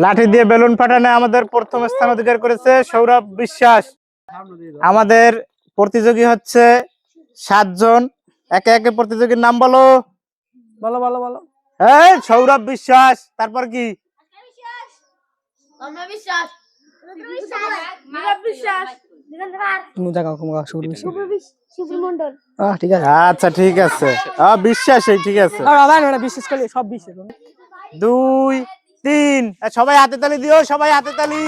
লাঠি দিয়ে বেলুন ফাটানো আমাদের প্রথম স্থান অধিকার করেছে সৌরভ বিশ্বাস। আমাদের প্রতিযোগী হচ্ছে 7 জন। একে একে প্রতিযোগীর নাম বলো। বলো বলো বলো। এই সৌরভ বিশ্বাস, তারপর কি? ঠিক আছে, আচ্ছা ঠিক আছে, বিশ্বাস, ঠিক আছে। বিশ্বাস করলে সব বিশ্বাস। 2 3 সবাই হাতে তালি দিও, সবাই হাতে তালি।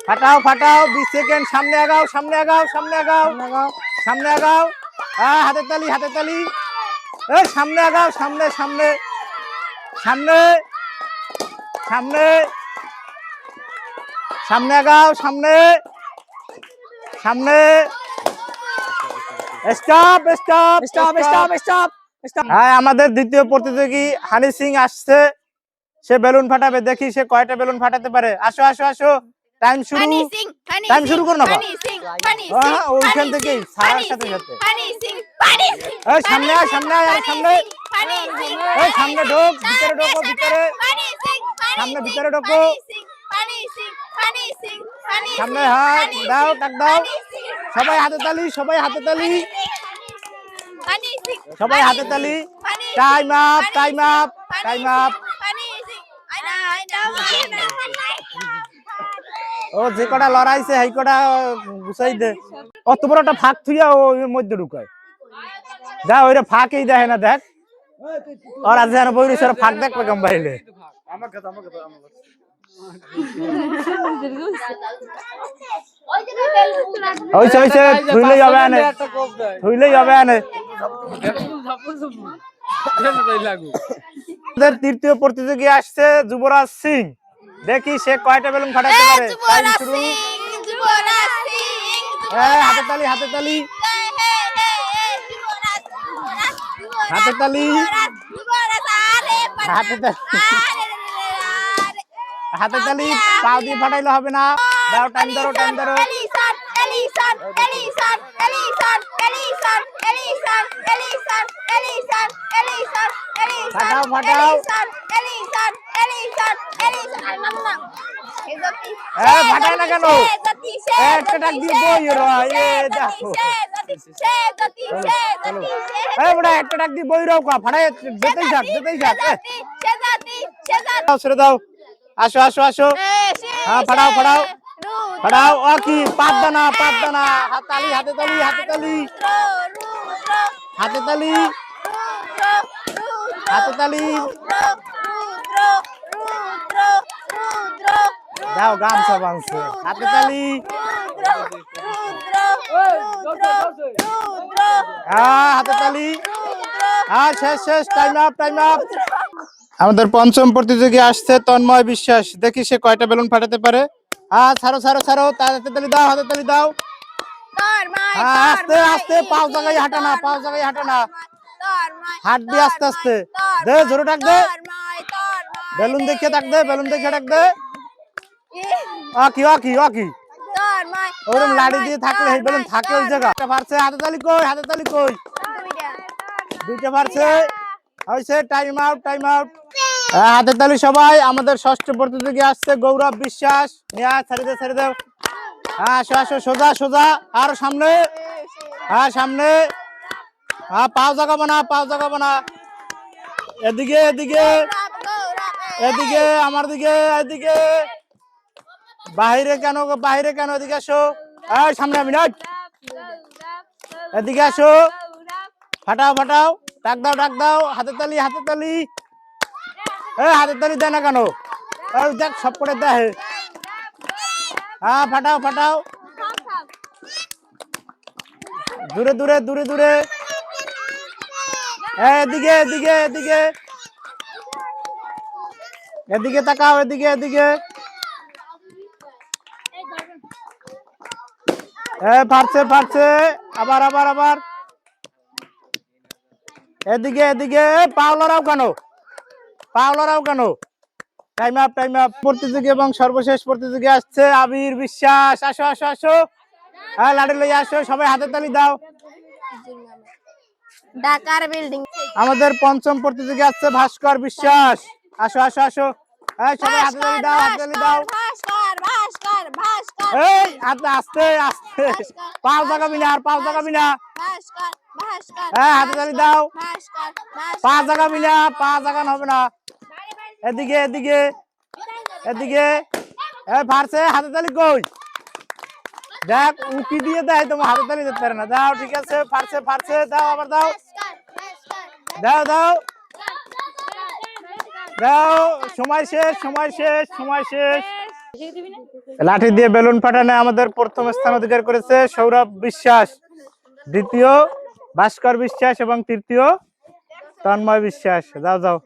ফাটাও ফাটাও, 20 সেকেন্ড। সামনে আগাও, সামনে আগাও, সামনে আগাও, সামনে আগাও। হাতে তালি, হাতে তালি। এই সামনে আগাও, সামনে সামনে সামনে সামনে সামনে আগাও, সামনে সামনে। Stop stop stop stop stop stop. হ্যাঁ, আমাদের দ্বিতীয় প্রতিযোগী হানি সিং আসছে। সে বেলুন ফাটাবে, দেখি সে কয়টা বেলুন ফাটাতে পারে। আসো আসো আসো, টাইম শুরু। টাইম শুরু করো না, ওইখান থেকেই সারার সাথে সাথে। এই সামনে আয়, সামনে আয়, আর সামনে। এই সামনে ঢোক, ভিতরে ঢোকো, ভিতরে। সামনে ভিতরে ঢোকো। সামনে হাত দাও, টাক দাও। সবাই হাতে তালি, সবাই হাতে তালি, সবাই হাতে তালি। Time up, time up, time up. ও যে কটা লড়াইছে সেই কটা গুছাই দে। অত বড় একটা ফাঁক থুইয়া ওর মধ্যে ঢুকায়। যা ওইটা ফাঁকেই দেখে না, দেখ। আর আজ যেন বইরে সর ফাঁক দেখ কম বাইলে। হইছে হইছে, ধুইলেই হবে আনে, ধুইলেই হবে আনে। আমাদের তৃতীয় প্রতিযোগী আসছে যুবরাজ সিং। দেখি সে কয়টা বেলুন ফাটাতে পারে। টাইম শুরু। হাতে তালি, হাতে তালি, হাতে তালি, হাতে তালি, হাতে তালি। পাও দিয়ে ফাটাইলে হবে না। দাও, টাইম ধরো, টাইম ধরো। ফাটাও ফাটাও। ফাটায় না কেন? একটা ডাক দিয়ে বই দেখো। একটা ডাক দিয়ে বই রাও, ফাটাই যেতেই থাক, যেতেই থাক। ছেড়ে দাও। আসো আসো আসো। হ্যাঁ, ফাটাও ফাটাও ফাটাও। কি পাতদানা, পাতদানা। হাত তালি, হাতে তালি, হাতে তালি, হাতে তালি, হাতে তালি। দাও, গামছা বাঁধছে। হাতে তালি। হাতে তালি। শেষ শেষ, টাইম আপ, টাইম আপ। আমাদের পঞ্চম প্রতিযোগী আসছে তন্ময় বিশ্বাস। দেখি সে কয়টা বেলুন ফাটাতে পারে। ছাড়ো ছাড়ো ছাড়ো, হাতে তালি দাও, হাতে তালি দাও। আস্তে আস্তে, পাও জায়গায় হাঁটা না, পাও জায়গায় হাঁটা না। হাত দিয়ে আস্তে আস্তে দে, জোরে ডাক দে। বেলুন দেখে ডাক দে, বেলুন দেখে ডাক দে। কি কি কি ওরকম লাড়ি দিয়ে থাকলে এই বেলুন থাকে ওই জায়গা। পারছে, হাতে তালি কই, হাতে তালি কই। দুইটা পারছে। হইছে, টাইম আউট, টাইম আউট। হাতে তালি সবাই। আমাদের ষষ্ঠ প্রতিযোগী আসছে গৌরব বিশ্বাস। ছেড়ে দে, ছেড়ে দাও। আসো আসো, সোজা সোজা, আর সামনে। সামনে। পাও জাগাবো না, পাও জাগাবো না। এদিকে এদিকে এদিকে, আমার দিকে, এদিকে। বাহিরে কেন, বাহিরে কেন? এদিকে আসো। সামনে আমি না, এদিকে আসো। ফাটাও ফাটাও, ডাক দাও, ডাক দাও। হাতে তালি, হাতে তালি। হাতে তালি দেয় না কেন? দেখ, সব করে দেয়। ফাটাও ফাটাও। দূরে দূরে, দূরে দূরে। এদিকে এদিকে এদিকে, এদিকে তাকাও, এদিকে এদিকে। পারছে পারছে, আবার আবার আবার। এদিকে এদিকে। পাও লড়াও কেন, পাও লড়াও কেন? Time up, time up. প্রতিযোগী এবং সর্বশেষ প্রতিযোগী আসছে আবির বিশ্বাস। আসো আসো আসো। লাড়ি লই আসো, সবাই হাতে তালি দাও। ঢাকার বিল্ডিং। আমাদের পঞ্চম প্রতিযোগী আসছে ভাস্কর বিশ্বাস। আসো আসো আসো। এই সবাই হাততালি দাও, হাততালি দাও। এই আস্তে আস্তে আস্তে, পাঁচ জাগাবি না, আর পাঁচ জাগাবি না। এই হাততালি দাও, পাঁচ জাগাবি না, পাঁচ জাগান হবে না। এদিকে এদিকে এদিকে, এই ফারছে হাততালি কই? দেখ উকি দিয়ে দেয়, তোমার হাততালি দিতে পারে না। দাও, ঠিক আছে, ফারছে ফারছে, দাও আবার দাও, দাও দাও দাও, সময় শেষ, সময় শেষ, সময় শেষ। লাঠি দিয়ে বেলুন ফাটানো আমাদের প্রথম স্থান অধিকার করেছে সৌরভ বিশ্বাস, দ্বিতীয় ভাস্কর বিশ্বাস এবং তৃতীয় তন্ময় বিশ্বাস। যাও যাও।